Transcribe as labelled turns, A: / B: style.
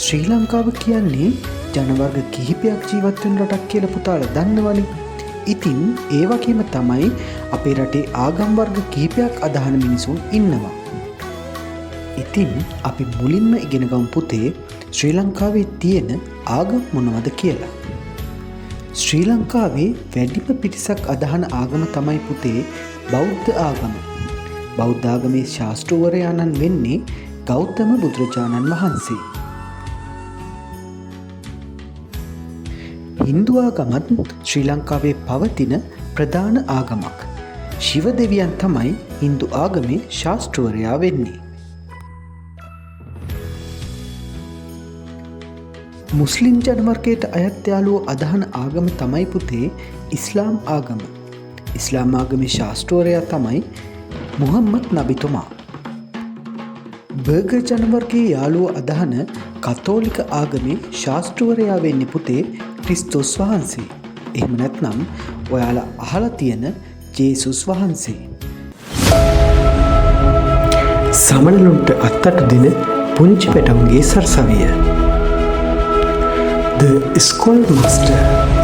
A: ශ්‍රී ලංකාව කියන්නේ ජනවර්ග කිහිපයක් ජීවත් වෙන රටක් කියලා පුතාලා දන්නවනේ. ඉතින් ඒ වගේම තමයි අපේ රටේ ආගම් වර්ග කිහිපයක් අදහන මිනිසුන් ඉන්නවා. ඉතින් අපි මුලින්ම ඉගෙන ගමු පුතේ ශ්‍රී ලංකාවේ තියෙන ආගම් මොනවද කියලා. ශ්‍රී ලංකාවේ වැඩිම පිරිසක් අදහන ආගම තමයි පුතේ බෞද්ධ ආගම. බෞද්ධ ආගමේ ශාස්ත්‍රවරයාණන් වෙන්නේ ගෞතම බුදුරජාණන් වහන්සේ. හින්දු ආගමත් ශ්‍රී ලංකාවේ පවතින ප්‍රධාන ආගමක්. ශිව දෙවියන් තමයි හින්දු ආගමේ ශාස්ත්‍රවරයා වෙන්නේ. මුස්ලිම් ජනවර්ගයට අයත් යාළුවෝ අදහන ආගම තමයි පුතේ ඉස්ලාම් ආගම. ඉස්ලාම් ආගමේ ශාස්ත්‍රවරයා තමයි මුහම්මද් නබිතුමා. බර්ගර් ජනවර්ගයේ යාළුවෝ අදහන කතෝලික ආගමේ ශාස්ත්‍රවරයා වෙන්නේ පුතේ ක්‍රිස්තුස් වහන්සේ. එහෙම නැත්නම් ඔයාලා අහලා තියෙන ජේසුස් වහන්සේ. සමනලුන්ට අත්තට දෙන පුංචි පැටවුන්ගේ සරසවිය. The Schoolmaster.